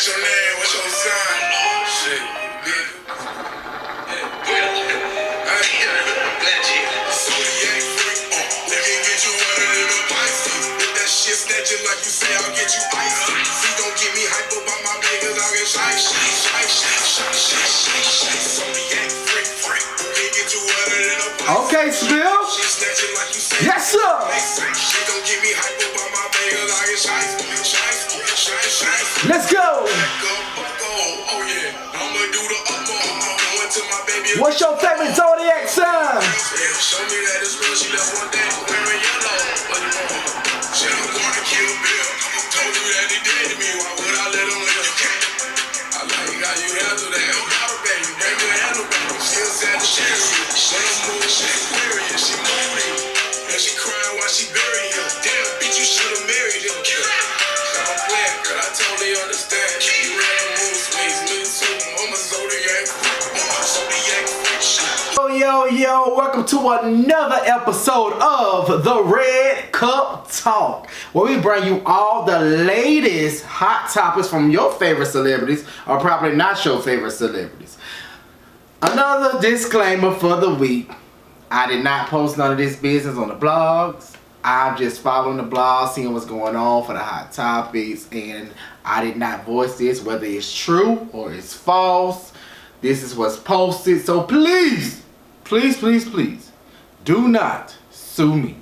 your name? What's your sign? Shit, nigga. Zodiac freak. Let me get you one of them Pisces. If that shit snatching like you say, I'll get you icy. Please don't get me hype up on my niggas. I'll get shy. Zodiac freak. Let me get you one of them Pisces. Okay, Spill. Shit snatching like you say. Yes, sir. Shit don't get me hype up on my niggas. I'll get shy. Let's go. What's your favorite zodiac sign? Show me that it's real. She left one day wearing yellow. She don't wanna kill Bill. Told you that he did to me. Why would I let him live? I like how you handle that. Baby, bring your handle back. Still Sagittarius. She move, she's Aquarius. She moody. And she crying while she burying him. Damn, bitch, you should've married him. I'm playing, girl. I totally understand. You ran moves, me too. I'm a zodiac. Yo, welcome to another episode of the Red Cup Talk, where we bring you all the latest hot topics from your favorite celebrities, or probably not your favorite celebrities. Another disclaimer for the week. I did not post none of this business on the blogs. I'm just following the blog, seeing what's going on for the hot topics, and I did not voice this, whether it's true or it's false. This is what's posted, so please, do not sue me.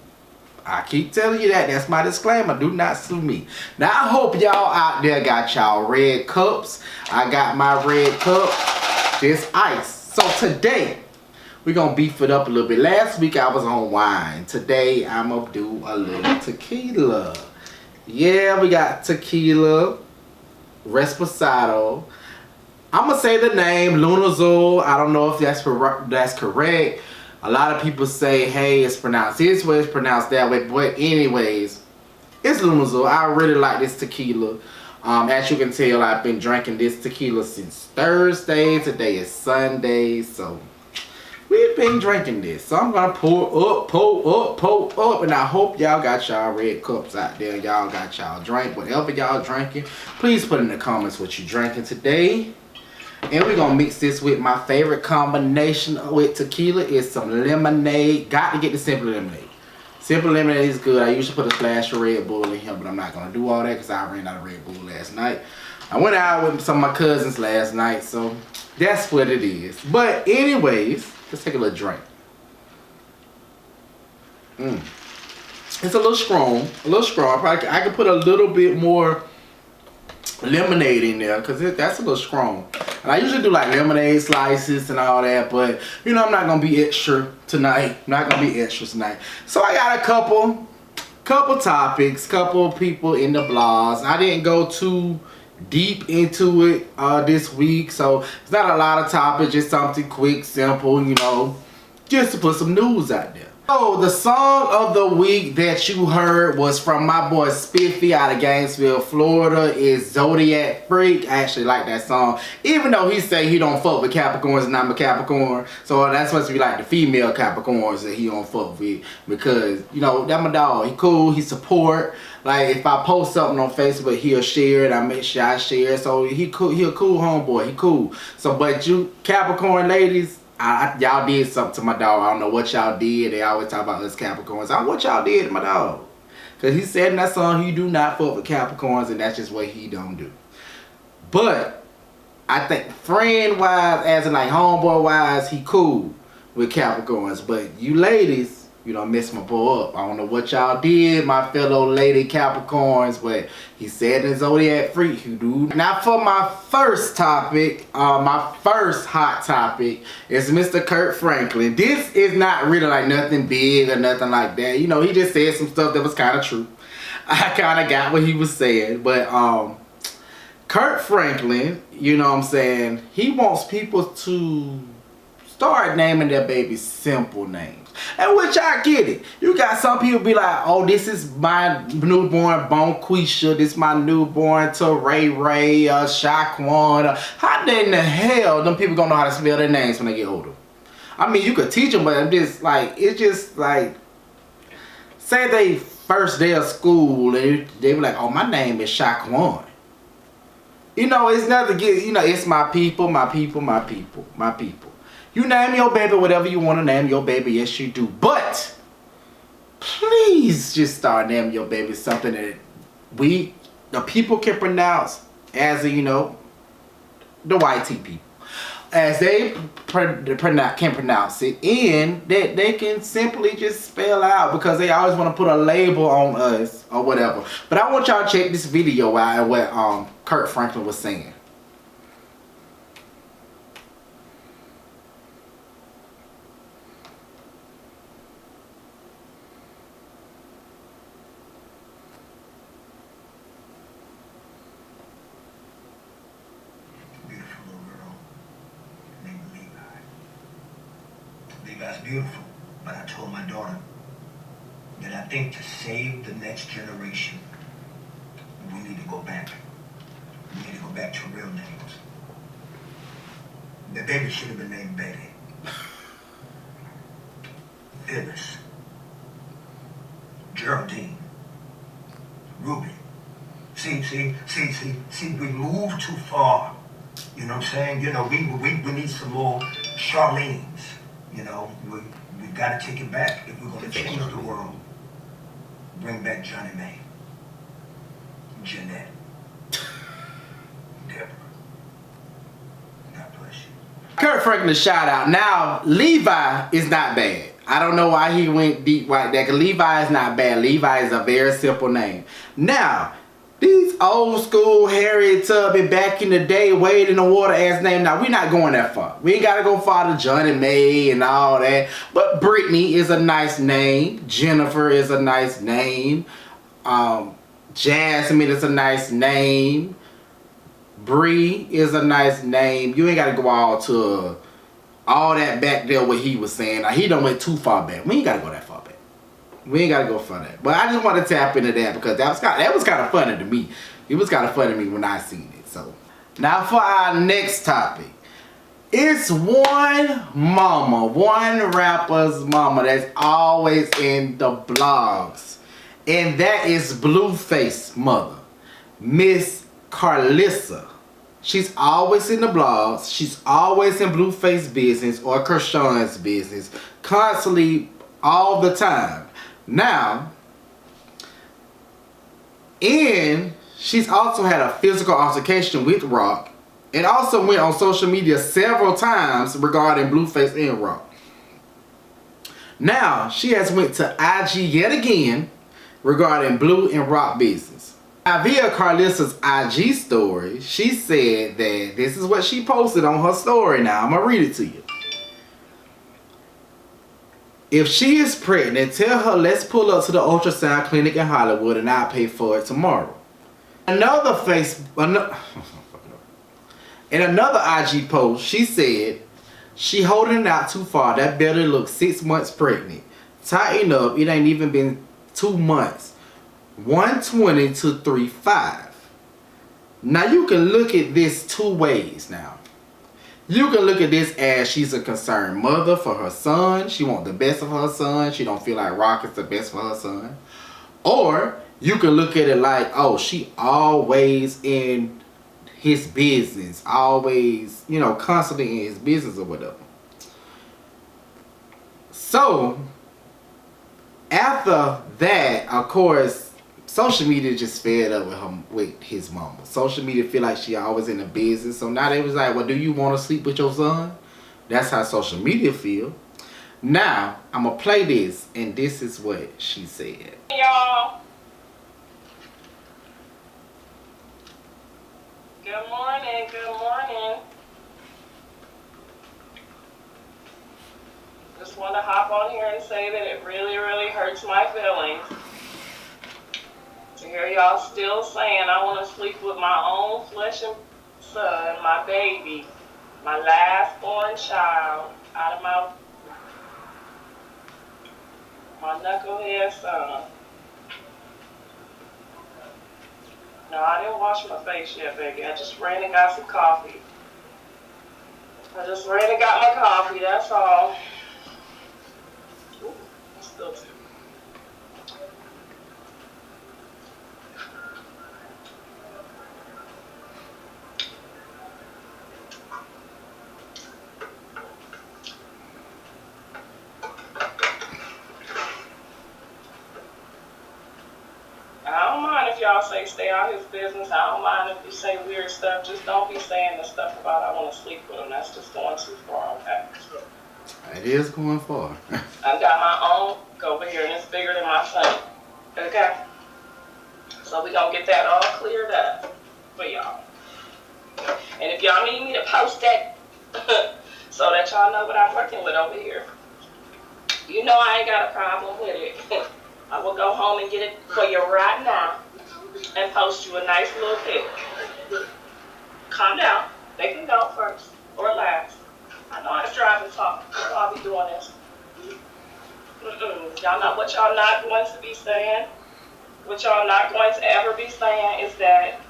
I keep telling you that. That's my disclaimer. Do not sue me. Now, I hope y'all out there got y'all red cups. I got my red cup. Just ice. So today, we're going to beef it up a little bit. Last week, I was on wine. Today, I'm going to do a little tequila. Yeah, we got tequila, Reposado. I'm going to say the name, Lunazul. I don't know if that's correct. A lot of people say, hey, it's pronounced this way, it's pronounced that way. But anyways, it's Lunazul. I really like this tequila. As you can tell, I've been drinking this tequila since Thursday. Today is Sunday. So, we've been drinking this. So, I'm going to pour up. And I hope y'all got y'all red cups out there. Y'all got y'all drink. Whatever y'all drinking, please put in the comments what you drinking today. And we're going to mix this with my favorite combination with tequila is some lemonade. Got to get the Simple Lemonade. Simple Lemonade is good. I usually put a splash of Red Bull in here, but I'm not going to do all that because I ran out of Red Bull last night. I went out with some of my cousins last night, so that's what it is. But anyways, let's take a little drink. It's a little strong. I could put a little bit more lemonade in there because that's a little strong. And I usually do like lemonade slices and all that, but you know I'm not gonna be extra tonight. So I got a couple topics, couple people in the blogs. I didn't go too deep into it this week, so it's not a lot of topics, just something quick, simple, you know, just to put some news out there. So the song of the week that you heard was from my boy Spiffy out of Gainesville, Florida. Is Zodiac Freak. I actually like that song, even though he say he don't fuck with Capricorns and I'm a Capricorn. So that's supposed to be like the female Capricorns that he don't fuck with, because you know that my dog. He cool. He support. Like if I post something on Facebook, he'll share it. I make sure I share it. So he cool. He a cool homeboy. He cool. So but you Capricorn ladies, y'all did something to my dog. I don't know what y'all did. They always talk about us Capricorns. I know what y'all did to my dog. Because he said in that song, he do not fuck with Capricorns, and that's just what he don't do. But I think friend-wise, as in like homeboy-wise, he cool with Capricorns. But you ladies, you don't mess my boy up. I don't know what y'all did, my fellow lady Capricorns, but he said the Zodiac Freak, you do. Now for my first topic, my first hot topic is Mr. Kirk Franklin. This is not really like nothing big or nothing like that. You know, he just said some stuff that was kind of true. I kind of got what he was saying, but Kirk Franklin, you know what I'm saying, he wants people to start naming their babies simple names. And which I get it. You got some people be like, oh, this is my newborn Bonquisha. This is my newborn Ray Ray, Shaquan. How in the hell them people gonna know how to spell their names when they get older? I mean, you could teach them, but it's just like, say they first day of school and they be like, oh, my name is Shaquan. You know, it's nothing to get, you know, it's my people, my people, my people, my people. You name your baby whatever you want to name your baby, yes you do. But please just start naming your baby something that the people can pronounce as a, you know, the YT people. As they can pronounce it, and that they can simply just spell out, because they always want to put a label on us or whatever. But I want y'all to check this video out and what Kirk Franklin was saying. Levi's beautiful, but I told my daughter that I think to save the next generation, we need to go back. We need to go back to real names. The baby should have been named Betty. Phyllis. Geraldine. Ruby. See, we moved too far. You know what I'm saying? You know, we need some more Charlene's. You know, we got to take it back if we're going to change the world. Bring back Johnny May, Jeanette, Deborah. God bless you. Kirk Franklin shout out. Now, Levi is not bad. I don't know why he went deep like that, because Levi is not bad. Levi is a very simple name. Now, these old school Harriet Tubman back in the day, Wade in the Water ass name. Now, we're not going that far. We ain't got to go far to Johnny May and all that. But Brittany is a nice name. Jennifer is a nice name. Jasmine is a nice name. Bree is a nice name. You ain't got to go all that back there what he was saying. Now, he done went too far back. We ain't got to go that far back. We ain't gotta go for that. But I just want to tap into that because that was kind of funny to me. It was kind of funny to me when I seen it. So now for our next topic. It's one mama, one rapper's mama that's always in the blogs. And that is Blueface mother, Miss Karlissa. She's always in the blogs. She's always in Blueface business or Kershawn's business. Constantly, all the time. Now, and she's also had a physical altercation with Rock, and also went on social media several times regarding Blueface and Rock. Now, she has went to IG yet again regarding Blue and Rock business. Now, via Karlissa's IG story, she said that this is what she posted on her story. Now, I'm going to read it to you. If she is pregnant, tell her let's pull up to the ultrasound clinic in Hollywood and I'll pay for it tomorrow. In another IG post, she said, she holding it out too far. That belly looks 6 months pregnant. Tighten up. It ain't even been 2 months. 120 to 35. Now you can look at this two ways now. You can look at this as she's a concerned mother for her son. She wants the best of her son. She don't feel like Rock is the best for her son. Or you can look at it like, oh, she always in his business. Always, you know, constantly in his business or whatever. So, after that, of course, social media just fed up with his mama. Social media feel like she always in the business. So now they was like, well, do you want to sleep with your son? That's how social media feel. Now, I'm going to play this, and this is what she said. Hey, y'all. Good morning, good morning. Just want to hop on here and say that it really, really hurts my feelings to hear y'all still saying I want to sleep with my own flesh and son, my baby, my last born child, out of my knucklehead son. No, I didn't wash my face yet, baby. I just ran and got some coffee. I just ran and got my coffee, that's all. Ooh, still too. like y'all say, stay out his business. I don't mind if you say weird stuff. Just don't be saying the stuff about I want to sleep with him. That's just going too far, okay? It is going far. I got my own over here, and it's bigger than my son. Okay? So we gonna get that all cleared up for y'all. And if y'all need me to post that so that y'all know what I'm working with over here, you know I ain't got a problem with it. I will go home and get it for you right now and post you a nice little pic. Calm down. They can go first or last. I know how to drive and talk, so I'll be doing this. Y'all know what y'all not going to be saying. What y'all not going to ever be saying is that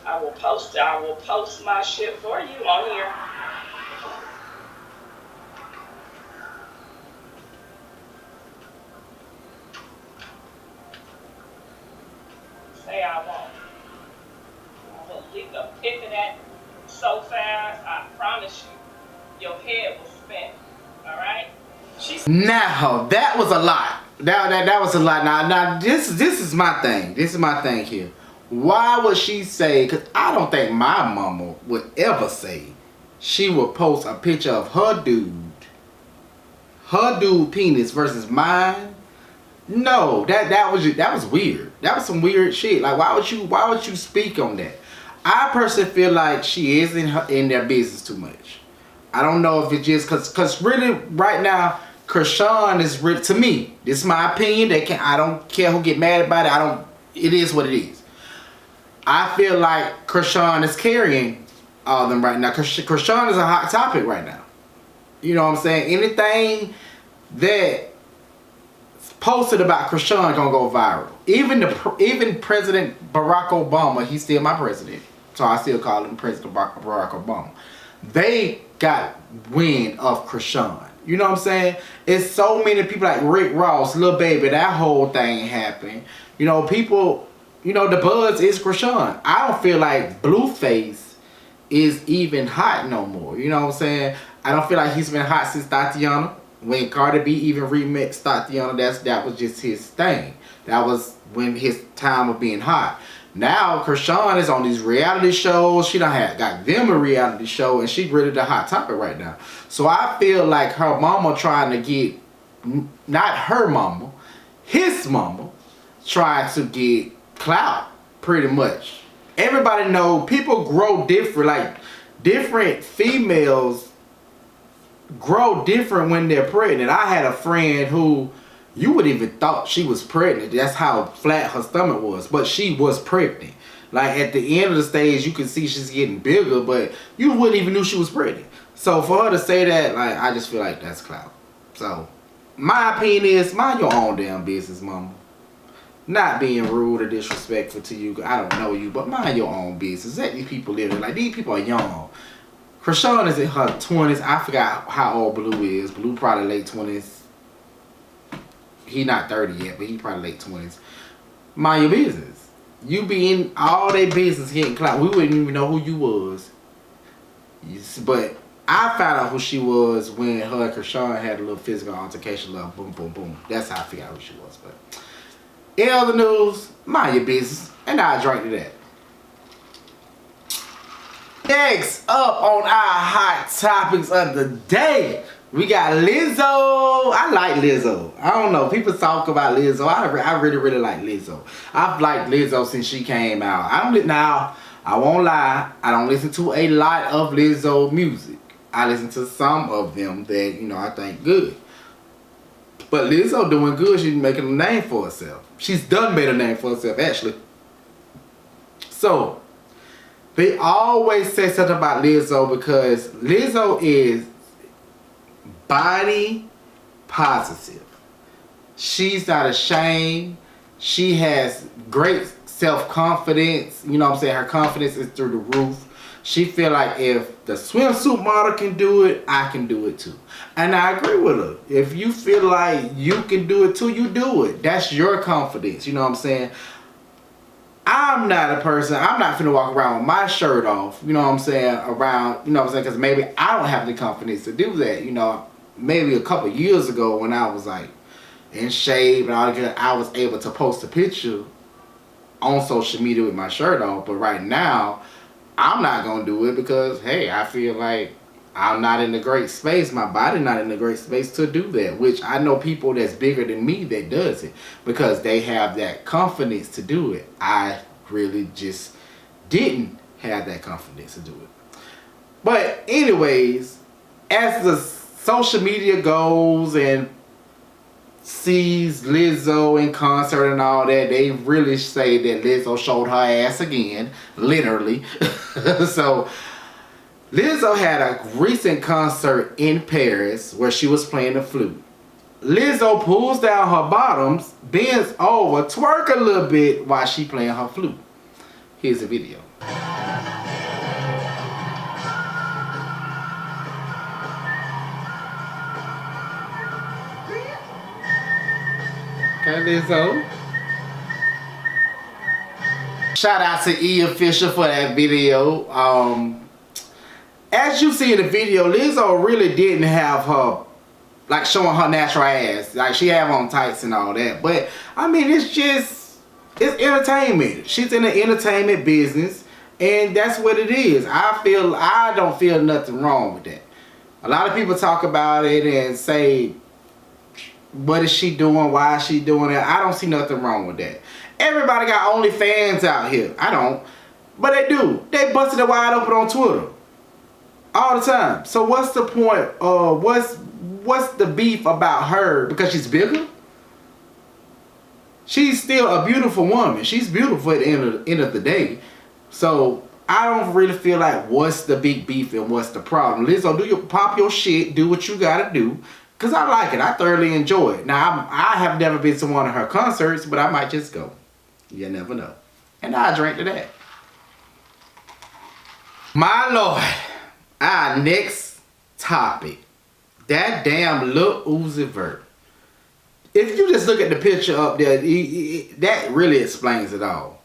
I will post my shit for you on here. Say I won't. I will leave a pic of that so fast, I promise you, your head will spin. Alright? Now, that was a lot. That was a lot. Now this is my thing. This is my thing here. Why would she say, because I don't think my mama would ever say she would post a picture of her dude penis versus mine. No, that was weird. That was some weird shit. Like why would you speak on that? I personally feel like she is in their business too much. I don't know if it's just cause really right now Chrisean is really, to me, this is my opinion. I don't care who get mad about it. It is what it is. I feel like Chrisean is carrying all of them right now. Chrisean is a hot topic right now. You know what I'm saying? Anything that posted about Chrisean gonna go viral. Even President Barack Obama, he's still my president, so I still call him President Barack Obama. They got wind of Chrisean. You know what I'm saying? It's so many people like Rick Ross, Lil Baby, that whole thing happened. You know, people, you know, the buzz is Chrisean. I don't feel like Blueface is even hot no more. You know what I'm saying? I don't feel like he's been hot since Tatiana. When Cardi B even remixed Tatiana, that was just his thing. That was when his time of being hot. Now Chrisean is on these reality shows. She got them a reality show, and she really the hot topic right now. So I feel like her mama trying to get, not her mama, his mama, trying to get clout pretty much. Everybody know people grow different. Like different females grow different when they're pregnant. I had a friend who you would even thought she was pregnant. That's how flat her stomach was. But she was pregnant. Like at the end of the stage, you can see she's getting bigger, but you wouldn't even knew she was pregnant. So for her to say that, like, I just feel like that's clout. So my opinion is, mind your own damn business, mama. Not being rude or disrespectful to you. I don't know you, but mind your own business. Let these people live. Like, these people are young. Chrisean is in her 20s. I forgot how old Blue is. Blue probably late 20s. He not 30 yet, but he probably late 20s. Mind your business. You be in all their business getting clout. We wouldn't even know who you was. But I found out who she was when her and Chrisean had a little physical altercation. Little boom, boom, boom. That's how I figured out who she was. But in other news, mind your business. And I'll drink to that. Next up on our hot topics of the day, we got Lizzo. I like Lizzo. I don't know. People talk about Lizzo. I really, really like Lizzo. I've liked Lizzo since she came out. I won't lie. I don't listen to a lot of Lizzo music. I listen to some of them that, you know, I think good. But Lizzo doing good. She's making a name for herself. She's done made a name for herself, actually. So, they always say something about Lizzo because Lizzo is body positive. She's not ashamed. She has great self-confidence. You know what I'm saying? Her confidence is through the roof. She feel like if the swimsuit model can do it, I can do it too. And I agree with her. If you feel like you can do it too, you do it. That's your confidence. You know what I'm saying? I'm not a person, I'm not finna walk around with my shirt off, you know what I'm saying, around, you know what I'm saying, because maybe I don't have the confidence to do that, you know. Maybe a couple years ago when I was like in shape and all that, I was able to post a picture on social media with my shirt on. But right now, I'm not gonna do it because, hey, I feel like I'm not in a great space. My body not in a great space to do that. Which I know people that's bigger than me that does it because they have that confidence to do it. I really just didn't have that confidence to do it. But anyways, as the social media goes and sees Lizzo in concert and all that, they really say that Lizzo showed her ass again, literally. So Lizzo had a recent concert in Paris where she was playing the flute. Lizzo pulls down her bottoms, bends over, twerk a little bit while she playing her flute. Here's the video. Okay, Lizzo. Shout out to E Official for that video. As you see in the video, Lizzo really didn't have her, like, showing her natural ass. Like, she have on tights and all that. But, I mean, it's entertainment. She's in the entertainment business. And that's what it is. I don't feel nothing wrong with that. A lot of people talk about it and say, what is she doing? Why is she doing it? I don't see nothing wrong with that. Everybody got OnlyFans out here. I don't. But they do. They busted it wide open on Twitter. All the time. So what's the point? What's the beef about her? Because she's bigger? She's still a beautiful woman. She's beautiful at the end of the day. So I don't really feel like what's the big beef and what's the problem. Lizzo, pop your shit. Do what you gotta do. Because I like it. I thoroughly enjoy it. Now, I have never been to one of her concerts, but I might just go. You never know. And I drink to that. My Lord. Our next topic. That damn Lil Uzi Vert. If you just look at the picture up there, that really explains it all.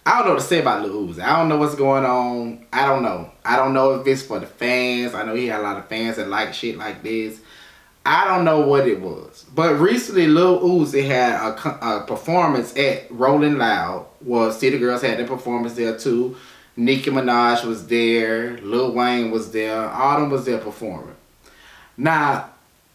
I don't know what to say about Lil Uzi. I don't know what's going on. I don't know. I don't know if it's for the fans. I know he had a lot of fans that like shit like this. I don't know what it was. But recently, Lil Uzi had a performance at Rolling Loud. Well, City Girls had their performance there too. Nicki Minaj was there. Lil Wayne was there. All them was there performing. Now,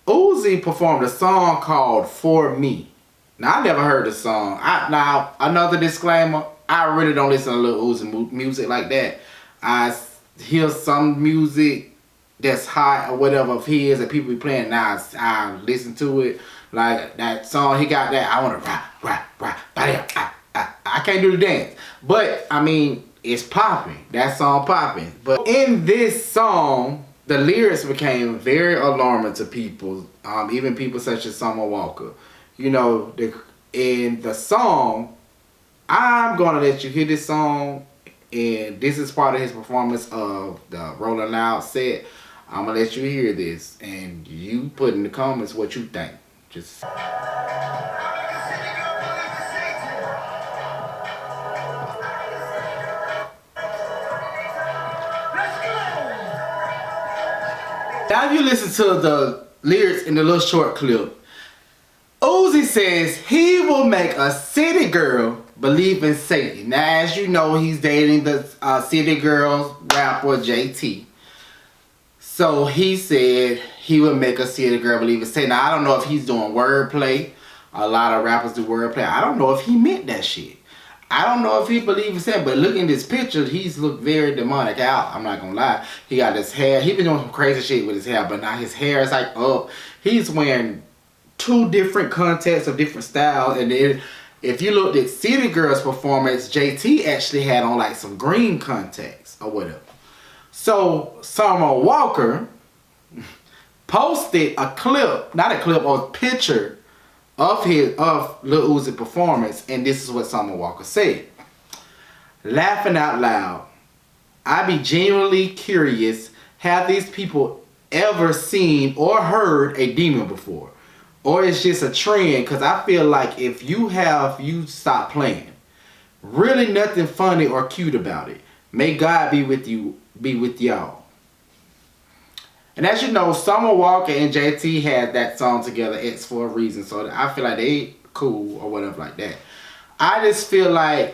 Uzi performed a song called For Me. Now, I never heard the song. Now, another disclaimer. I really don't listen to Lil Uzi music like that. I hear some music that's hot or whatever of his that people be playing now. I listen to it. Like that song he got that. I want to rap. I can't do the dance. But, I mean, it's popping. That song popping. But in this song, the lyrics became very alarming to people. Even people such as Summer Walker. You know, in the song, I'm gonna let you hear this song, and this is part of his performance of the Rolling Loud set. I'm gonna let you hear this, and you put in the comments what you think. Just. Now, if you listen to the lyrics in the little short clip, Uzi says he will make a city girl believe in Satan. Now, as you know, he's dating the City Girls rapper JT. So he said he would make a city girl believe in Satan. Now, I don't know if he's doing wordplay. A lot of rappers do wordplay. I don't know if he meant that shit. I don't know if he believes in Satan. But looking at this picture, he's looked very demonic out. I'm not going to lie. He got his hair. He been doing some crazy shit with his hair. But now his hair is like up. He's wearing 2 different contexts of different styles. And then if you looked at City Girls' performance, JT actually had on like some green contacts or whatever. So Summer Walker posted a clip, not a clip, a picture of Lil Uzi performance, and this is what Summer Walker said. Laughing out loud. I be genuinely curious, have these people ever seen or heard a demon before? Or it's just a trend, because I feel like if you have, you stop playing. Really nothing funny or cute about it. May God be with you, be with y'all. And as you know, Summer Walker and JT had that song together, X, for a reason. So I feel like they cool or whatever like that. I just feel like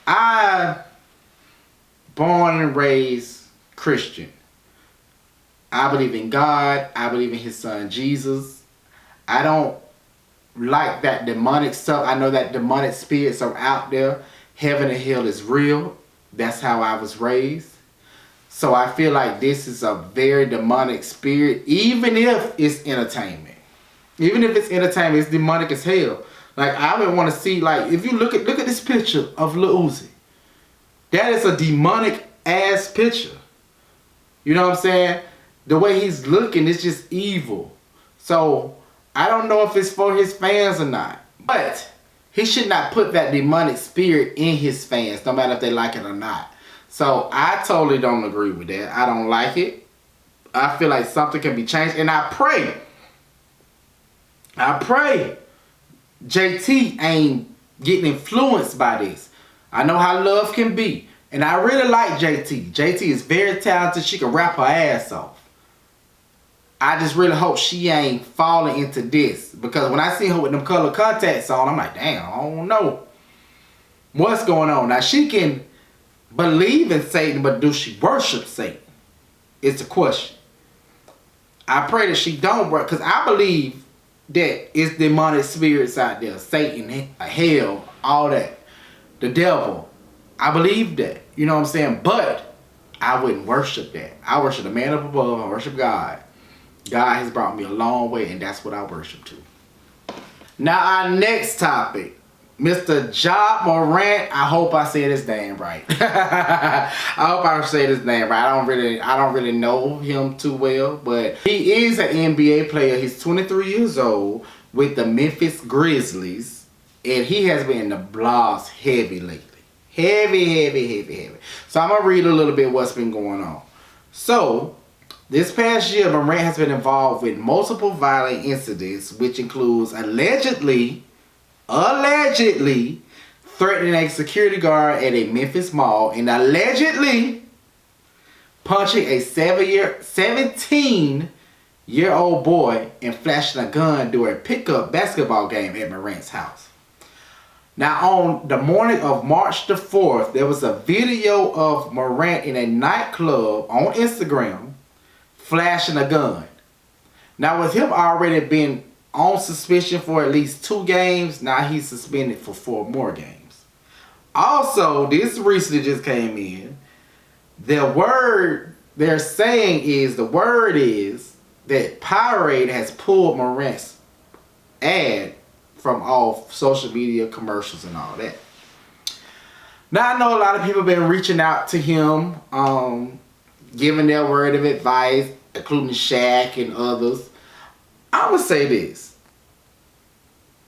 I born and raised Christian. I believe in God. I believe in his son Jesus. I don't like that demonic stuff. I know that demonic spirits are out there. Heaven and hell is real. That's how I was raised. So I feel like this is a very demonic spirit, even if it's entertainment. Even if it's entertainment, it's demonic as hell. Like, I would want to see, like, if you look at this picture of Lil Uzi. That is a demonic ass picture. You know what I'm saying? The way he's looking is just evil. So I don't know if it's for his fans or not. But he should not put that demonic spirit in his fans, no matter if they like it or not. So I totally don't agree with that. I don't like it. I feel like something can be changed. And I pray JT ain't getting influenced by this. I know how love can be. And I really like JT. JT is very talented. She can rap her ass off. I just really hope she ain't falling into this. Because when I see her with them color contacts on, I'm like, damn, I don't know what's going on. Now, she can believe in Satan, but do she worship Satan? It's a question. I pray that she don't work, because I believe that it's demonic spirits out there. Satan, hell, all that. The devil. I believe that. You know what I'm saying? But I wouldn't worship that. I worship the man up above. I worship God. God has brought me a long way, and that's what I worship to. Now, our next topic. Mr. Ja Morant. I hope I said his name right. I hope I said his name right. I don't really know him too well, but he is an NBA player. He's 23 years old with the Memphis Grizzlies, and he has been in the blogs heavy lately. Heavy. So I'm gonna read a little bit what's been going on. So this past year, Morant has been involved with multiple violent incidents, which includes allegedly threatening a security guard at a Memphis mall and allegedly punching a 17-year-old boy and flashing a gun during a pickup basketball game at Morant's house. Now, on the morning of March the 4th, there was a video of Morant in a nightclub on Instagram flashing a gun. Now, with him already being on suspicion for at least 2 games, now he's suspended for 4 more games. Also, this recently just came in. The word they're saying is, the word is that Powerade has pulled Morant's ad from all social media commercials and all that. Now, I know a lot of people have been reaching out to him, giving their word of advice, including Shaq and others. I would say this.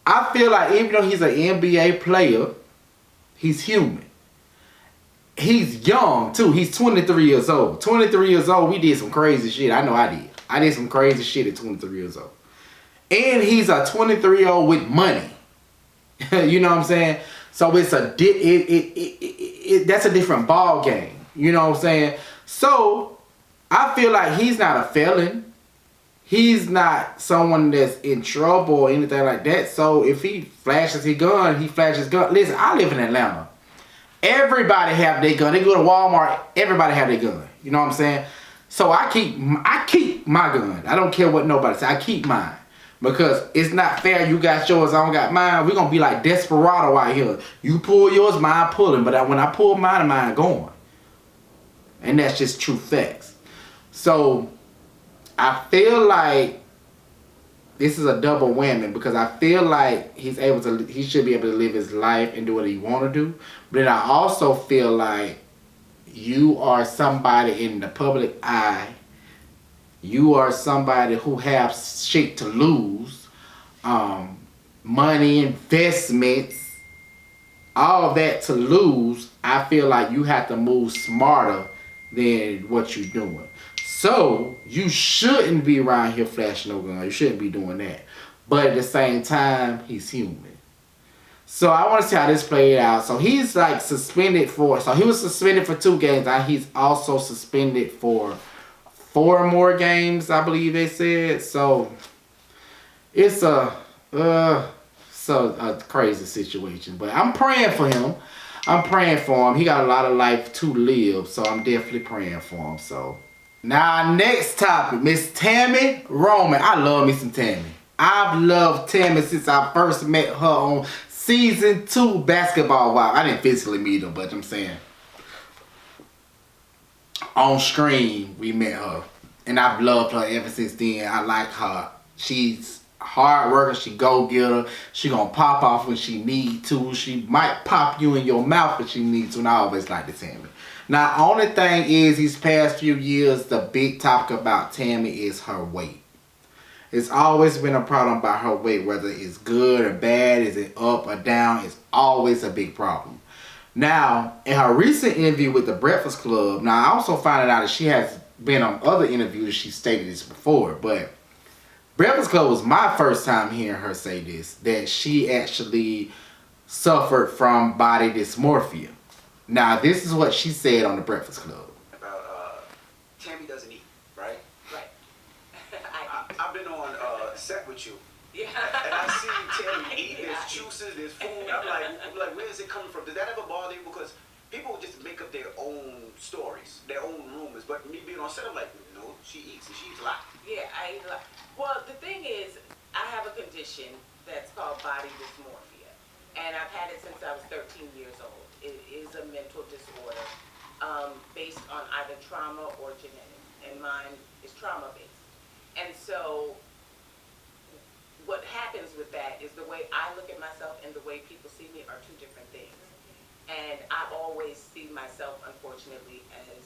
I feel like even though he's an NBA player, he's human. He's young, too. He's 23 years old. 23 years old, we did some crazy shit. I know I did. I did some crazy shit at 23 years old. And he's a 23-year-old with money. You know what I'm saying? So it's that's a different ball game. You know what I'm saying? So I feel like he's not a felon. He's not someone that's in trouble or anything like that. So if he flashes his gun, he flashes his gun. Listen, I live in Atlanta. Everybody have their gun. They go to Walmart, everybody have their gun. You know what I'm saying? So I keep my gun. I don't care what nobody says. I keep mine. Because it's not fair. You got yours, I don't got mine. We're going to be like Desperado out here. You pull yours, mine pulling. But when I pull mine going. And that's just true facts. So I feel like this is a double whammy, because I feel like he should be able to live his life and do what he want to do. But then I also feel like you are somebody in the public eye. You are somebody who has shit to lose. Money, investments, all of that to lose. I feel like you have to move smarter than what you're doing. So, you shouldn't be around here flashing no gun. You shouldn't be doing that. But at the same time, he's human. So, I want to see how this played out. So, he's like suspended for... So, he was suspended for 2 games. Now, he's also suspended for 4 more games, I believe they said. So it's a crazy situation. But I'm praying for him. I'm praying for him. He got a lot of life to live, so I'm definitely praying for him. So now, next topic, Miss Tammy Roman. I love me some Tammy. I've loved Tammy since I first met her on season 2 Basketball Wives. I didn't physically meet her, but I'm saying on screen we met her, and I've loved her ever since then. I like her. She's hard worker. She go getter. She gonna pop off when she need to. She might pop you in your mouth if she needs to. And I always like to Tammy. Now, only thing is, these past few years, the big topic about Tammy is her weight. It's always been a problem about her weight, whether it's good or bad, is it up or down, it's always a big problem. Now, in her recent interview with the Breakfast Club, now I also found out that she has been on other interviews, she stated this before, but Breakfast Club was my first time hearing her say this, that she actually suffered from body dysmorphia. Now, this is what she said on the Breakfast Club. About Tammy doesn't eat, right? Right. I've been on set with you, Yeah. and I see Tammy eat. There's juices, there's food. I'm like, where is it coming from? Does that ever bother you? Because people just make up their own stories, their own rumors. But me being on set, I'm like, no, she eats, and she eats a lot. Yeah, I eat a lot. Well, the thing is, I have a condition that's called body dysmorphia, and I've had it since I was 13 years old. It is a mental disorder based on either trauma or genetics, and mine is trauma-based. And so what happens with that is the way I look at myself and the way people see me are two different things. And I always see myself, unfortunately, as,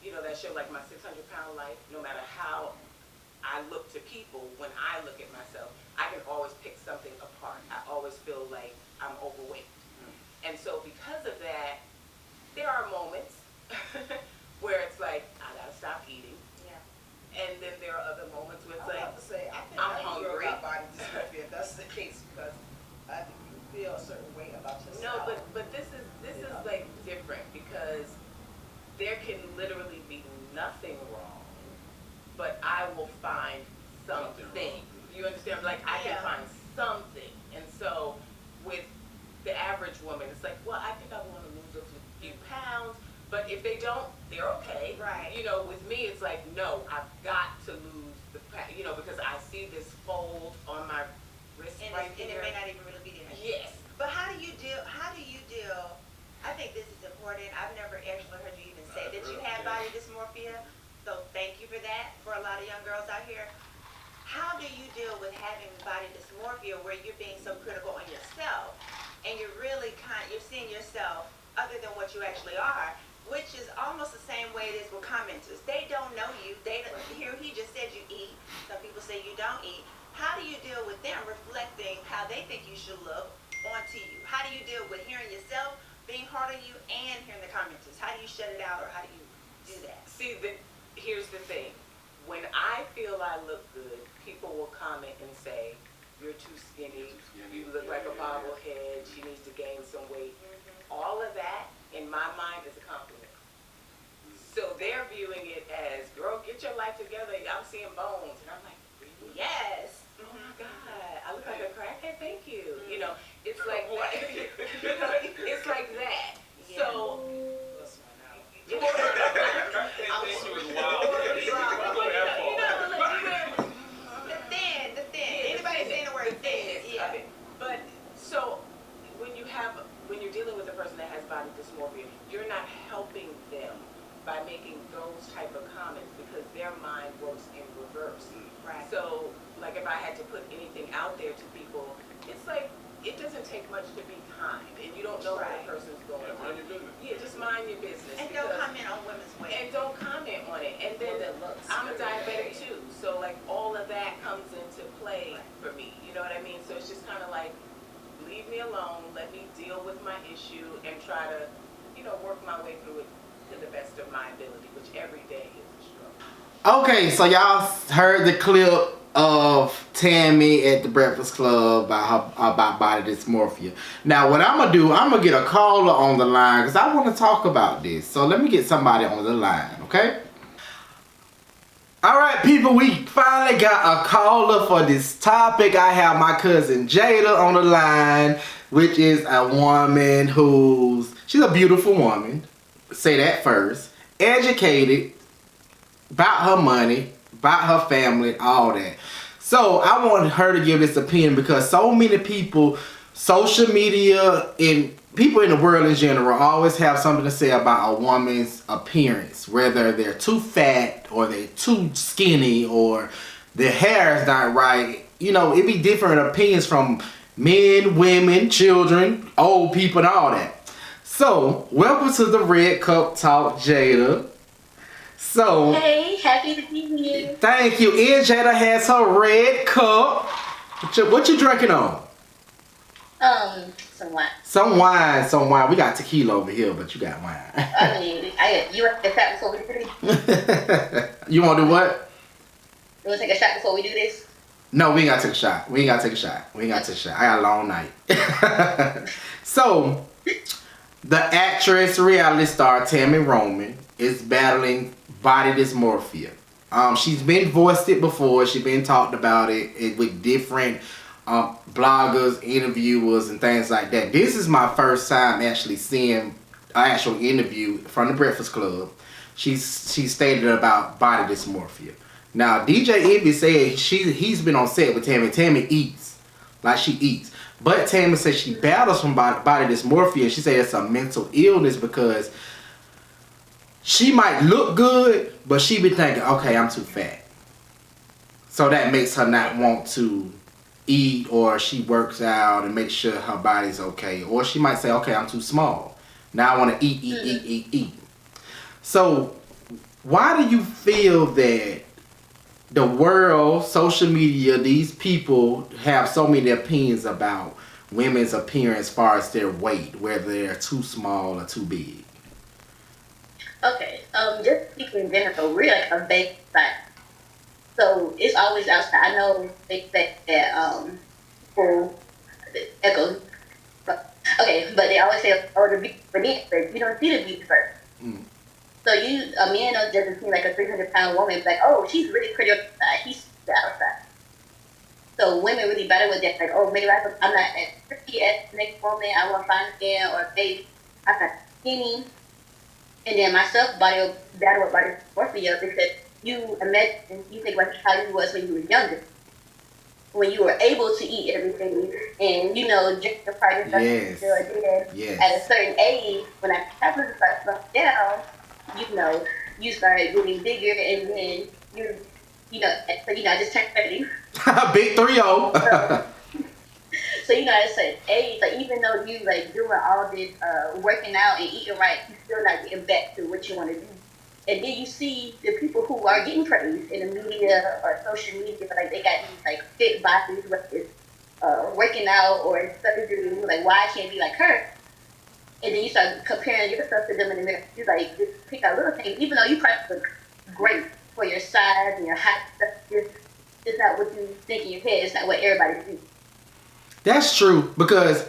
you know, that show, like My 600-Pound Life. No matter how I look to people, when I look at myself, I can always pick something apart. I always feel like I'm overweight. And so because of that, there are moments where it's like, I gotta stop eating. Yeah. And then there are other moments where it's I was like, about to say, I think I'm that hungry. girl got body dysmorphia. That's the case because I think you feel a certain way about yourself. no, but this is like different because there can literally be nothing wrong, but I will find something. You understand? Like I can Yeah. find something. And so with the average woman, it's like, well, I think I want to lose a few pounds, but if they don't, they're okay. Right. You know, with me, it's like, no, I've got to lose the, you know, because I see this fold on my wrist And, right and it here. may not even really be there. Yes. But how do you deal, I think this is important. I've never actually heard you even say that you had body dysmorphia. So thank you for that, for a lot of young girls out here. How do you deal with having body dysmorphia where you're being so critical on yourself and you're really you're seeing yourself other than what you actually are, which is almost the same way it is with commenters. They don't know you. He just said you eat. Some people say you don't eat. How do you deal with them reflecting how they think you should look onto you? How do you deal with hearing yourself being hard on you and hearing the commenters? How do you shut it out or how do you do that? See, here's the thing. When I feel I look good, people will comment and say, you're too skinny, you look like a bobblehead, she needs to gain some weight. All of that, in my mind, is a compliment. So they're viewing it as, girl, get your life together, I'm seeing bones. And I'm like, really? Yes. Oh my God, I look like a crackhead, thank you. You know, it's like that. You know, it's like that. Yeah. So, This one out. The thin. Anybody saying the word thin? Yeah. But so when you're dealing with a person that has body dysmorphia, you're not helping them by making those type of comments because their mind works in reverse. Right. So like if I had to put anything out there to people, it's like it doesn't take much to be kind, and you don't know what Right. a person's going Yeah, mind your through. business. Yeah, just mind your business. And don't because- comment on women's weight. And don't comment on it. And then I'm a diabetic too, so like all of that comes into play for me. You know what I mean? So it's just kind of like, leave me alone, let me deal with my issue and try to, you know, work my way through it to the best of my ability, which every day is a struggle. Okay, so y'all heard the clip of Tammy at the Breakfast Club about body dysmorphia. Now what I'm gonna do, I'm gonna get a caller on the line because I want to talk about this. So let me get somebody on the line, okay? All right, people, we finally got a caller for this topic. I have my cousin Jada on the line, which is a woman she's a beautiful woman. Say that first. Educated, about her money, about her family, all that. So I wanted her to give this opinion because so many people, social media, and people in the world in general always have something to say about a woman's appearance, whether they're too fat or they're too skinny or their hair is not right. You know, it be different opinions from men, women, children, old people, and all that. So, welcome to the Red Cup Talk, Jada. So, hey, happy to be here. Thank you. And Jada has her red cup. What you drinking on? Some wine. Some wine. We got tequila over here, but you got wine. I mean, you want to take a shot before we do this? You want to do what? You want to take a shot before we do this? No, we ain't got to take a shot. We ain't got to take a shot. I got a long night. So, the actress, reality star Tammy Roman is battling body dysmorphia. She's been voiced it before. She's been talked about it with different bloggers, interviewers, and things like that. This is my first time actually seeing an actual interview from the Breakfast Club. She stated about body dysmorphia. Now, DJ Envy said he's been on set with Tammy. Tammy eats. Like, she eats. But Tammy said she battles from body dysmorphia, and she said it's a mental illness because she might look good, but she be thinking, okay, I'm too fat. So that makes her not want to eat, or she works out and makes sure her body's okay. Or she might say, okay, I'm too small. Now I want to eat. So why do you feel that the world, social media, these people have so many opinions about women's appearance as far as their weight, whether they're too small or too big? Okay, just speaking in general, we're like a big fact. So it's always outside. I know they say that people echo. Okay, but they always say, oh, the beauty first. You don't see the beauty first. So a man doesn't seem like a 300-pound woman. It's like, oh, she's really pretty outside. He's outside. So women really battle with that. Like, oh, maybe I'm not as pretty as the next woman. I want to find a man, or maybe I'm not skinny. And then myself battle with body dysmorphia because you think about how you was when you were younger, when you were able to eat everything and drink the price of yes. Yes. At a certain age, when I started to slow down, you started getting bigger, and then I just turned 30. Big 3-0. So I said, age, like even though you like doing all this working out and eating right, you still not getting back to what you want to do. And then you see the people who are getting praised in the media or social media, like they got these like fit bodies, whether it's working out or surgery, like why I can't be like her. And then you start comparing yourself to them in the mirror. You like just pick out little things, even though you probably look great for your size and your height. It's not what you think in your head. It's not what everybody sees. That's true, because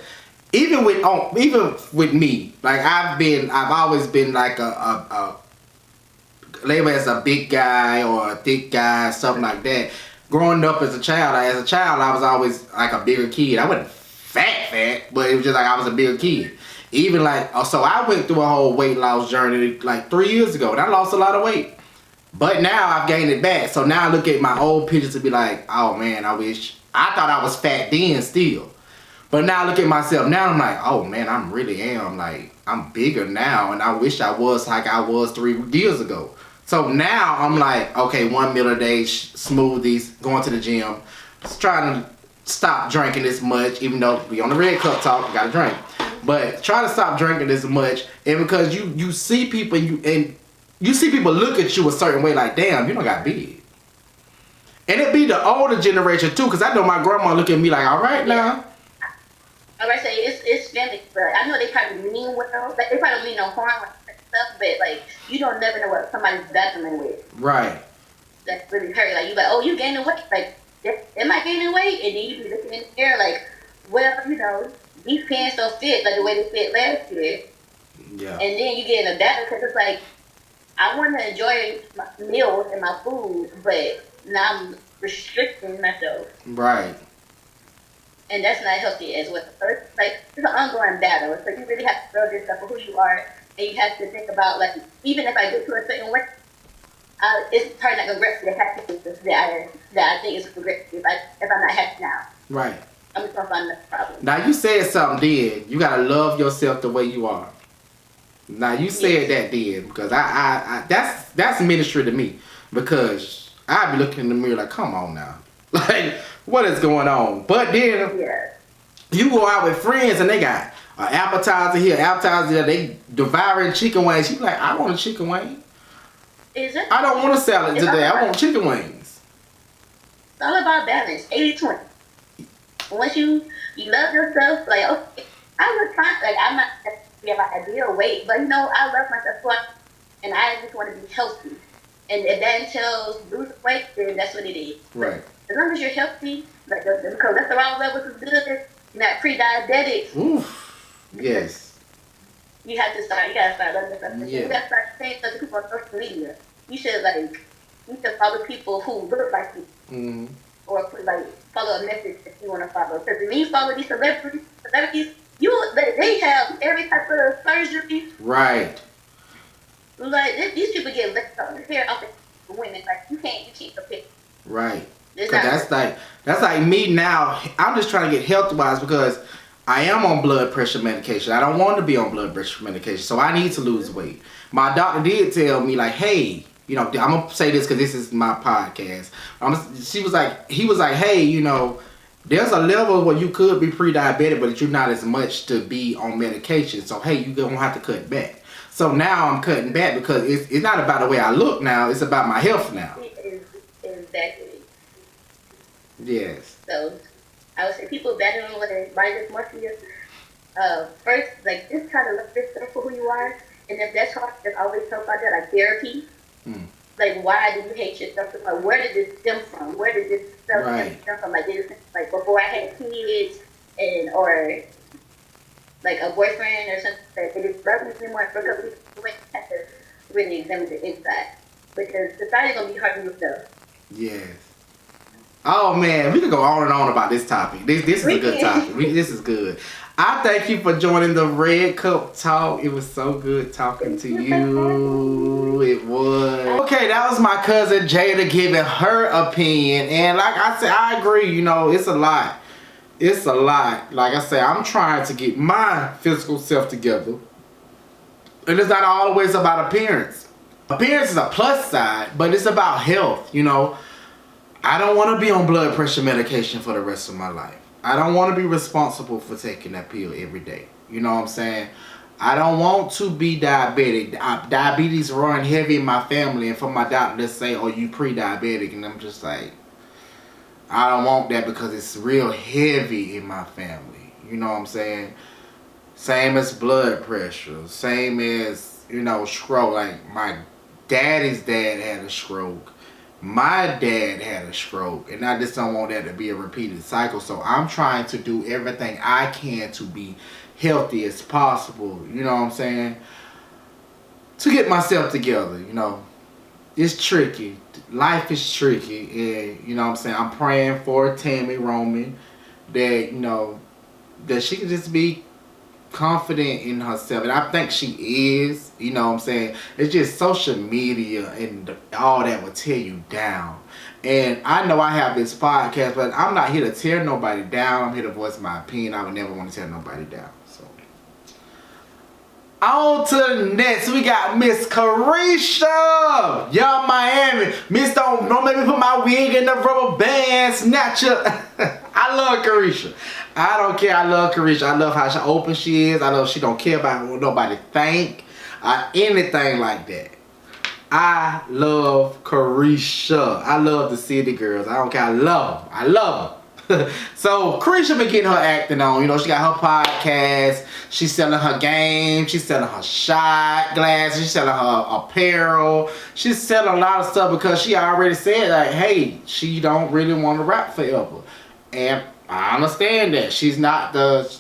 even with me, like I've always been like a labeled as a big guy or a thick guy, something like that. Growing up as a child, I was always like a bigger kid. I wasn't fat, but it was just like I was a bigger kid. Even like, so I went through a whole weight loss journey like 3 years ago, and I lost a lot of weight. But now I've gained it back. So now I look at my old pictures to be like, oh man, I thought I was fat then still. But now I look at myself now, I'm like, oh man, I'm bigger now, and I wish I was like I was 3 years ago. So now I'm like, okay, 1 meal a day, smoothies, going to the gym, just trying to stop drinking this much, even though we on the Red Cup Talk, we gotta drink. But try to stop drinking this much, and because you see people, you see people look at you a certain way, like, damn, you don't got big. And it be the older generation too, because I know my grandma look at me like, all right now. I would say it's family, but I know they probably mean well. Like they probably mean no harm and stuff, but like you don't never know what somebody's battling with. Right. That's really hurt. Like you like, oh, you gaining weight? Like, am I gaining weight? And then you be looking in the mirror like, well, these pants don't fit like the way they fit last year. Yeah. And then you get in a battle because it's like, I want to enjoy my meals and my food, but now I'm restricting myself, Right. and that's not healthy as well. So it's like it's an ongoing battle. So you really have to love yourself for who you are, and you have to think about like even if I get to a certain weight, it's probably not gonna grasp the happiness that I think is regret if I'm not happy now. Right. I'm just gonna find another problem. Now you said something then. You gotta love yourself the way you are. Now you said that then because I that's ministry to me because I be looking in the mirror like, come on now, like what is going on? But then Yeah. you go out with friends and they got an appetizer here, appetizer there. They devouring chicken wings. You be like, I want a chicken wing. Is it? I don't want a salad It's today. all I want chicken wings. It's all about balance, 80-20. Once you love yourself, like, okay, I was trying, like, I'm not necessarily my ideal weight, but, I love myself, and I just want to be healthy. And if that entails losing weight, then that's what it is. Right. As long as you're healthy, like, the cholesterol levels is good, you're not pre-diabetic, Oof. Yes. you gotta start loving yourself. Yeah. You gotta start saying stuff to people on social media. You should follow people who look like you. Mm-hmm. Or follow a message that you want to follow. Because when you follow these celebrities, they have every type of surgery. Right. Like these people get left on their hair off the women. Like you can't compare. Right. It's Cause not that's like me now. I'm just trying to get health wise because I am on blood pressure medication. I don't want to be on blood pressure medication, so I need to lose weight. My doctor did tell me like, hey, I'm gonna say this because this is my podcast. He was like, hey, there's a level where you could be pre-diabetic, but you're not as much to be on medication. So hey, you gonna have to cut back. So now I'm cutting back because it's not about the way I look now. It's about my health now. exactly. Yes. So I would say people battling with body dysmorphia. First, like just try to look yourself for who you are, and if that's hard, there's always help out there like therapy. Like, why do you hate yourself? Like, where did this stem from? Where did this stuff stem from? Like, like before I had kids, or like a boyfriend or something that they didn't love me anymore. For a couple weeks, you have to really examine the inside because society's gonna be hard on yourself. Yes. Oh man, we could go on and on about this topic. This is a good topic. This is good. I thank you for joining the Red Cup Talk. It was so good talking to you. It was. Okay, that was my cousin Jada giving her opinion. And like I said, I agree, it's a lot. It's a lot. Like I said, I'm trying to get my physical self together. And it's not always about appearance. Appearance is a plus side, but it's about health, I don't want to be on blood pressure medication for the rest of my life. I don't want to be responsible for taking that pill every day. You know what I'm saying? I don't want to be diabetic. Diabetes run heavy in my family, and for my doctor to say, oh, you pre-diabetic, and I'm just like, I don't want that because it's real heavy in my family. You know what I'm saying? Same as blood pressure. Same as, stroke. Like, my daddy's dad had a stroke. My dad had a stroke, and I just don't want that to be a repeated cycle. So I'm trying to do everything I can to be healthy as possible. You know what I'm saying? To get myself together. It's tricky. Life is tricky, and I'm saying, I'm praying for Tammy Roman that that she can just be confident in herself, and I think she is. You know what I'm saying? It's just social media and all that will tear you down. And I know I have this podcast, but I'm not here to tear nobody down. I'm here to voice my opinion. I would never want to tear nobody down. So on to the next, we got Miss Carisha, Young Miami. Miss, don't make me put my wig in the rubber band, snatcher. I love Carisha. I don't care. I love Carisha. I love how open she is. I love she don't care about what nobody think or anything like that. I love Carisha. I love the city girls. I don't care. I love them. I love them. So Carisha been getting her acting on. She got her podcast. She's selling her game. She's selling her shot glasses. She's selling her apparel. She's selling a lot of stuff because she already said like, hey, she don't really want to rap forever. And I understand that. She's not the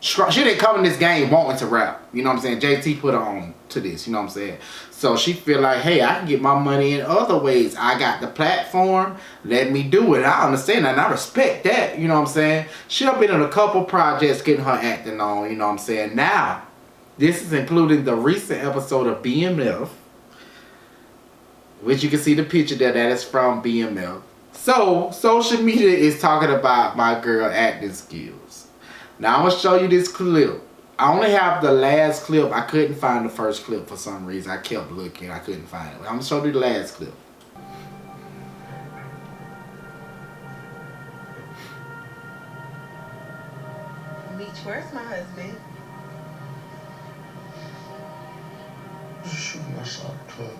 She didn't come in this game wanting to rap. You know what I'm saying? JT put her on to this. You know what I'm saying? So she feel like, hey, I can get my money in other ways. I got the platform. Let me do it. I understand that and I respect that. You know what I'm saying? She done been in a couple projects getting her acting on. You know what I'm saying? Now, this is including the recent episode of BMF, which you can see the picture there. That is from BMF. So, social media is talking about my girl acting skills. Now, I'm going to show you this clip. I only have the last clip. I couldn't find the first clip for some reason. I kept looking. I couldn't find it. I'm going to show you the last clip. Meech, where's my husband? Just shooting outside the club.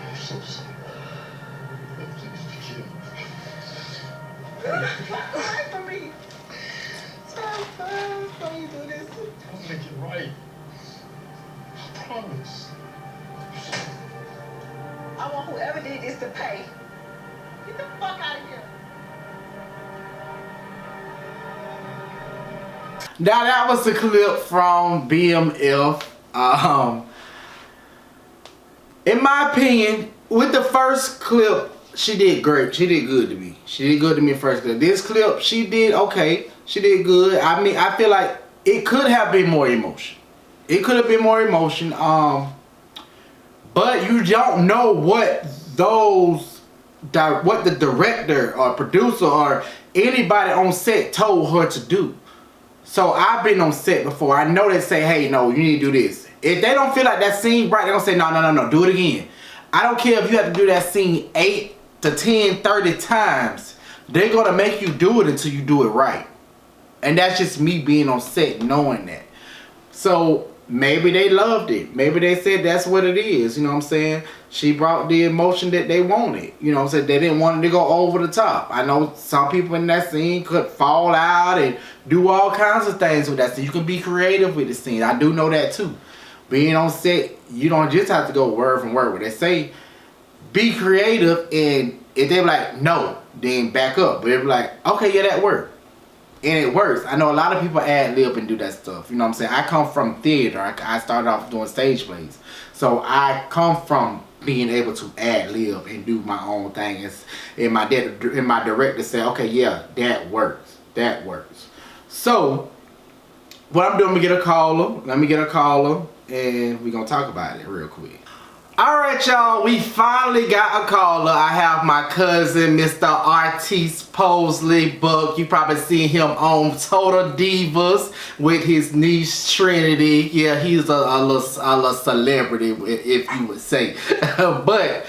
I'm so sorry. Walk away from me. Stop, don't you do this. I'll make it right. I promise. I want whoever did this to pay. Get the fuck out of here. Now that was the clip from BMF. In my opinion, with the first clip, she did great. She did good to me. She did good to me first clip. This clip, she did okay. She did good. I mean, I feel like it could have been more emotion. It could have been more emotion. But you don't know what what the director or producer or anybody on set told her to do. So I've been on set before. I know they say, hey, no, you need to do this. If they don't feel like that scene right, they're going to say, no, do it again. I don't care if you have to do that scene 8 to 10, 30 times. They're going to make you do it until you do it right. And that's just me being on set knowing that. So maybe they loved it. Maybe they said that's what it is. You know what I'm saying? She brought the emotion that they wanted. You know what I'm saying? They didn't want it to go over the top. I know some people in that scene could fall out and do all kinds of things with that scene. You can be creative with the scene. I do know that too. Being on set, you don't just have to go word from word. When they say be creative, and if they're like, no, then back up. But they're like, okay, yeah, that worked. And it works. I know a lot of people ad lib and do that stuff. You know what I'm saying? I come from theater. I started off doing stage plays. So I come from being able to ad lib and do my own thing. And my director said, okay, yeah, that works. That works. So what I'm doing, let me get a caller. And we're going to talk about it real quick. Alright, y'all, we finally got a caller. I have my cousin, Mr. Artiste Posley Buck. You probably seen him on Total Divas with his niece Trinity. Yeah, he's a little celebrity, if you would say. But,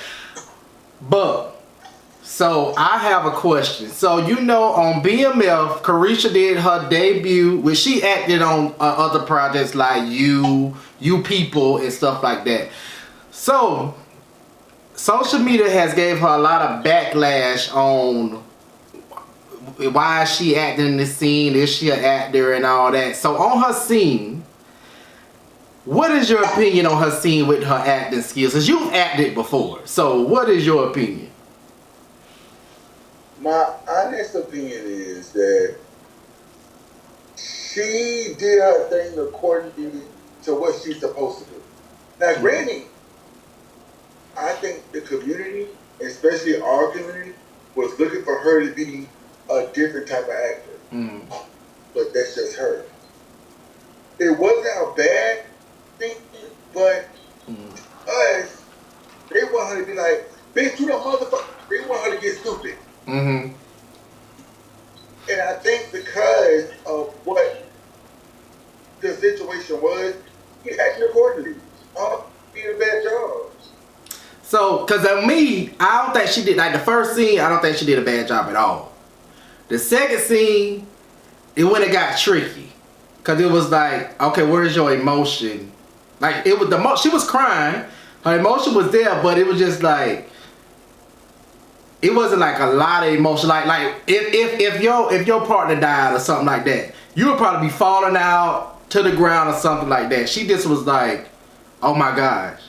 so I have a question. So you know, on BMF, Carisha did her debut, which she acted on other projects like You People and stuff like that. So, social media has gave her a lot of backlash on why is she acting in this scene, is she an actor and all that. So on her scene, what is your opinion on her scene with her acting skills? Because you've acted before, so what is your opinion? My honest opinion is that she did her thing according to what she's supposed to do. Now, granted, I think the community, especially our community, was looking for her to be a different type of actor. But that's just her. It wasn't a bad thing, but us, they want her to be like, bitch, you the motherfucker. They want her to get stupid. And I think because of what the situation was, he acted accordingly. He did a bad job. So, because of me, I don't think she did, like the first scene, I don't think she did a bad job at all. The second scene, it when it got tricky. Because it was like, okay, where's your emotion? Like, it was she was crying, her emotion was there, but it was just like, it wasn't like a lot of emotion. Like if your partner died or something like that, you would probably be falling out to the ground or something like that. She just was like, oh my gosh.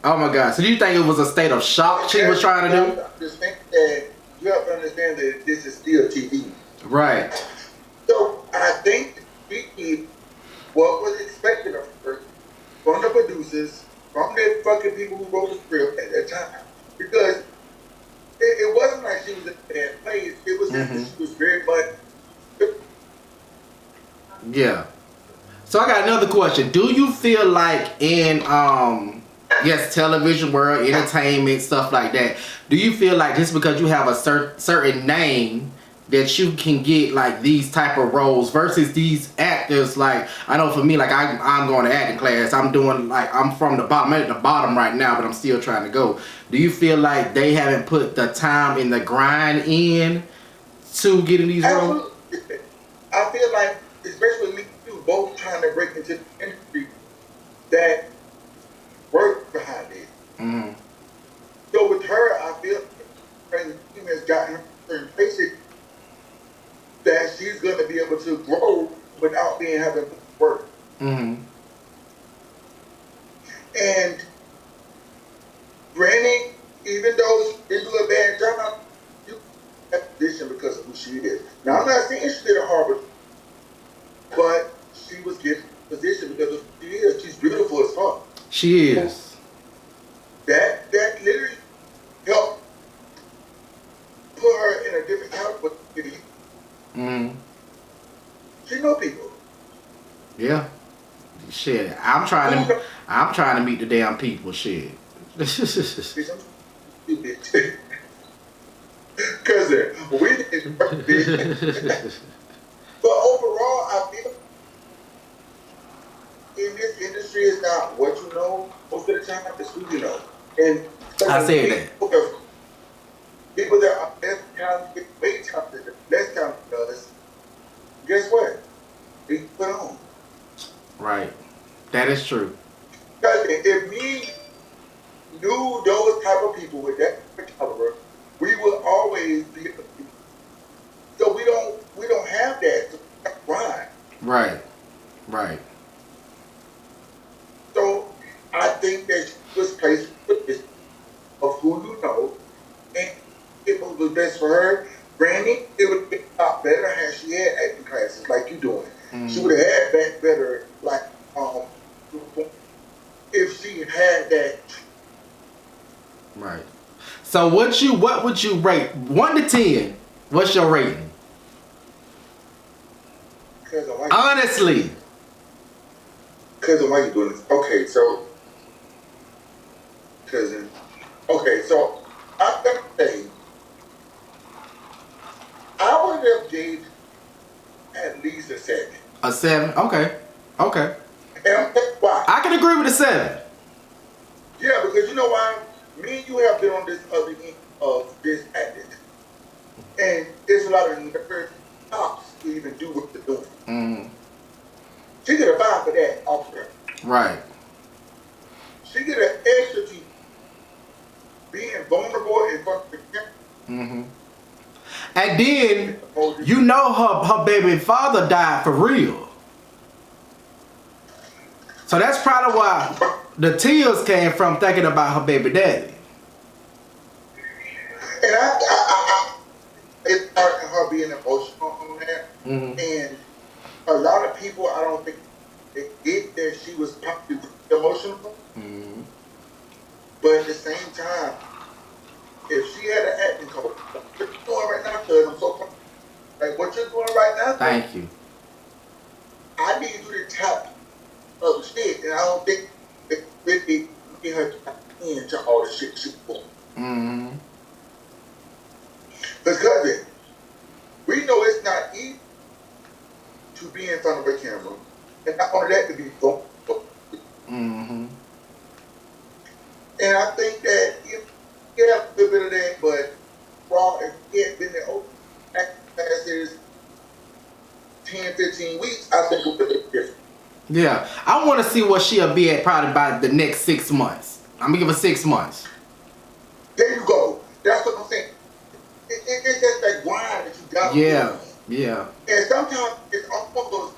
Oh my God. So do you think it was a state of shock she was trying to do? I just think that you have understand that this is still TV. Right. So I think we did what was expected of her from the producers, from the fucking people who wrote the script at that time. Because it wasn't like she was in a bad place. It was just that she was very much. Yeah. So I got another question. Do you feel like in yes, television world, entertainment, stuff like that, do you feel like just because you have a certain name that you can get like these type of roles versus these actors? Like, I know for me, like I'm going to acting class. I'm doing like, I'm from the bottom, I'm at the bottom right now, but I'm still trying to go. Do you feel like they haven't put the time and the grind in to getting these roles? Absolutely. I feel like, especially me, you both trying to break into the industry, that work behind it. Mm-hmm. So with her, I feel like the team has gotten her certain places that she's going to be able to grow without being having to work. Mm-hmm. And granted, even though she did do a bad job, you have a position because of who she is. Now, I'm not saying she did a horrible, but she was given a position because of who she is. She's beautiful as fuck. She is. That literally helped put her in a different category. Mm-hmm. She know people. Yeah. Shit. I'm trying to meet the damn people. Shit. Cousin, we didn't. But overall, I feel in this industry, it's not what you know. Most of the time, it's who you know. And I said that. People that are less talented, way talented, less talented than us, guess what? They put on. Right. That is true. Because if we knew those type of people with that caliber, we will always be. So we don't have that grind. Right. Right. So I think that she was placed with this of who you know, and it was best for her. Granted, it would be a lot better had she had acting classes like you doing. Mm-hmm. She would have had that better, like if she had that. Right. So what would you rate 1 to 10? What's your rating? Honestly. Cousin, why you doing this? Okay, so cousin. Okay, so I'm gonna say I would have gave at least a 7. A 7? Okay. Okay. And I'm telling you why. I can agree with a 7. Yeah, because you know why? Me and you have been on this other end of this acting. And there's a lot of nerds cops to even do what they're doing. Mm. She get a 5 for that off her. Right. She get an extra to being vulnerable in front of the camera. Mm-hmm. And then you know her baby father died for real. So that's probably why the tears came from thinking about her baby daddy. And I it's part of her being emotional on that. Mm-hmm. And a lot of people, I don't think they get that she was probably emotional. Mm-hmm. But at the same time, if she had an acting coach, what you're doing right now, cuz I'm so proud. Like what you're doing right now, Thank you. I need you to tap other shit, and I don't think it really get her into all the shit she's doing. Mm-hmm. Because we know it's not easy to be in front of a camera, and not only that, to be vulnerable. Mm-hmm. And I think that you have a little bit of that, but raw, if he had been there over past 10, 15 weeks, I think it would be different. Yeah. I want to see what she'll be at probably by the next 6 months. I'm going to give her 6 months. There you go. That's what I'm saying. It's just that grind that you got. Yeah. Yeah. And sometimes it's almost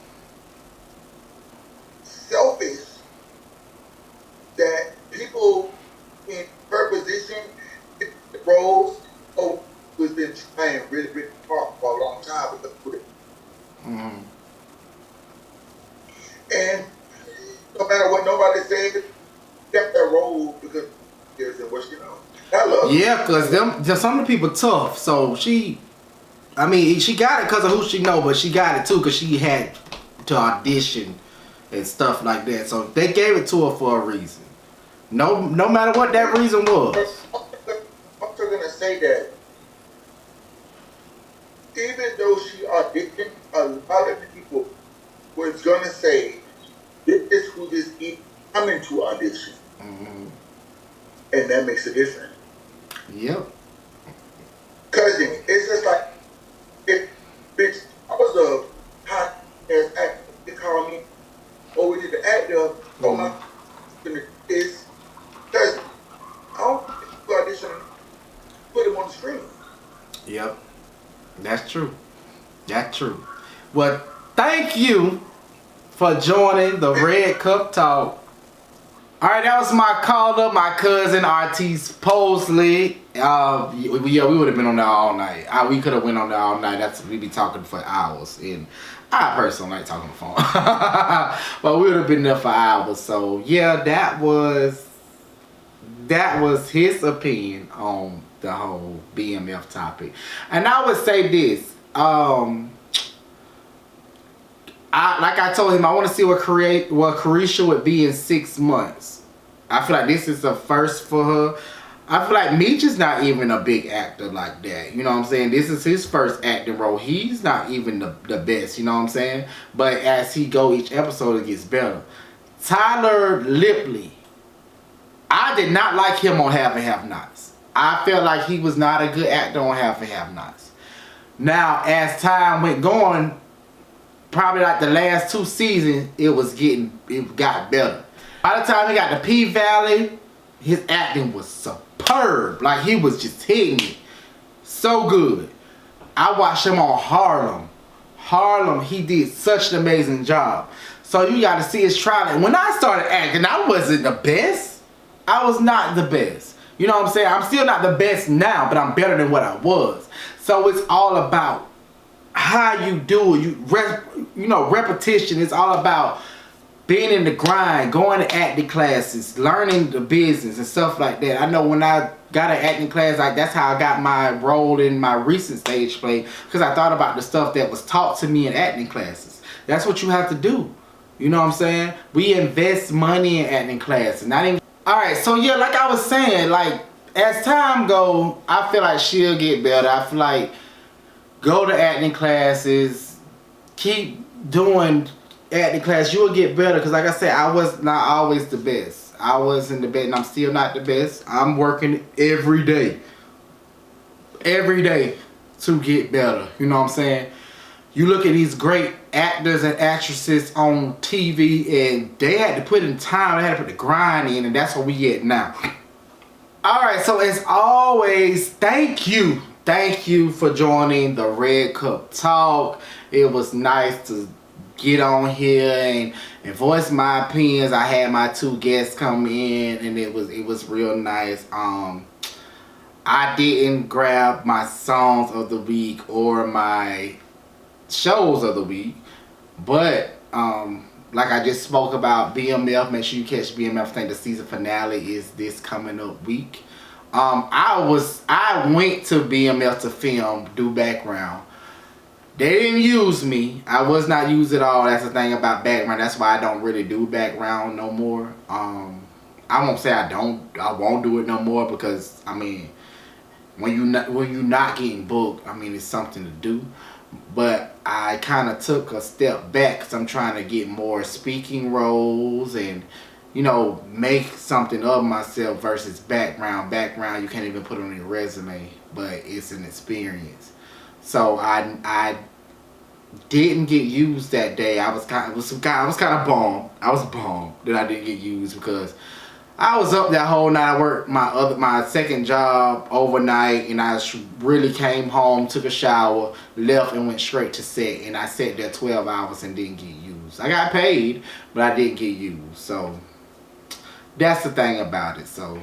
selfish that people in her position, roles, who's been been trying really, really hard for a long time with the quit. Mm-hmm. And no matter what nobody said, kept that role because there's what you know. I love it. Yeah, cause some of the people tough. So she got it because of who she know, but she got it too because she had to audition and stuff like that. So they gave it to her for a reason. No matter what that reason was. I'm still gonna say that even though she auditioned, a lot of people was gonna say this is who this is coming to audition. Mm-hmm. And that makes a difference. Yep. Cousin, it's just like if bitch, I was a hot ass actor. They call me, oh, we did the actor. Oh my, it's cousin. I don't do audition. Put him on the screen. Yep. That's true. That's true. Well, thank you for joining the Red Cup Talk. Alright, that was my call up, my cousin Artis Posley. Yeah, we would have been on there all night. We could have went on there all night. We be talking for hours. And I personally like talking on the phone. But we would have been there for hours. So yeah, that was his opinion on the whole BMF topic. And I would say this. Like I told him, I want to see what Carisha would be in 6 months. I feel like this is a first for her. I feel like Meech is not even a big actor like that. You know what I'm saying? This is his first acting role. He's not even the best. You know what I'm saying? But as he go each episode, it gets better. Tyler Lipley. I did not like him on Half and Half Nots. I felt like he was not a good actor on Half and Half Nots. Now, as time went on, probably like the last 2 seasons, it got better. By the time he got to P-Valley, his acting was superb. Like, he was just hitting it. So good. I watched him on Harlem. Harlem, he did such an amazing job. So you got to see his trial. And when I started acting, I wasn't the best. I was not the best. You know what I'm saying? I'm still not the best now, but I'm better than what I was. So it's all about how you do it. Repetition. It's all about being in the grind, going to acting classes, learning the business and stuff like that. I know when I got an acting class, that's how I got my role in my recent stage play, because I thought about the stuff that was taught to me in acting classes. That's what you have to do. You know what I'm saying? We invest money in acting classes. Alright, so yeah, like I was saying, like as time go, I feel like she'll get better. I feel like go to acting classes, keep doing acting class, you'll get better. Because like I said, I was not always the best. I wasn't the best, and I'm still not the best. I'm working every day to get better. You know what I'm saying? You look at these great actors and actresses on TV, and they had to put in time, they had to put the grind in, and that's what we at now. Alright, so as always, thank you for joining the Red Cup Talk. It was nice to get on here and voice my opinions. I had my 2 guests come in, and it was real nice. I didn't grab my songs of the week or my shows of the week, but like I just spoke about BMF, make sure you catch BMF. I think the season finale is this coming up week. I went to BMF to film, do background. They didn't use me. I was not used at all. That's the thing about background. That's why I don't really do background no more. I won't say I won't do it no more, because I mean, when you're not getting booked, I mean, it's something to do. But I kind of took a step back because I'm trying to get more speaking roles and, make something of myself versus background. Background, you can't even put on your resume, but it's an experience. So I didn't get used that day. I was kind of bummed. I was bummed that I didn't get used, because I was up that whole night. I worked my second job overnight, and I really came home, took a shower, left, and went straight to set. And I sat there 12 hours and didn't get used. I got paid, but I didn't get used. So that's the thing about it. So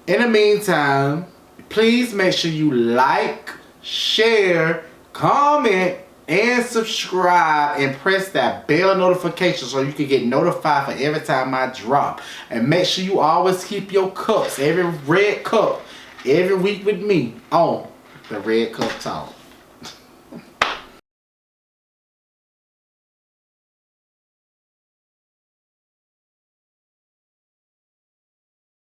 in the meantime, please make sure you like, share, comment, and subscribe, and press that bell notification so you can get notified for every time I drop. And make sure you always keep your cups, every red cup, every week with me on the Red Cup Talk.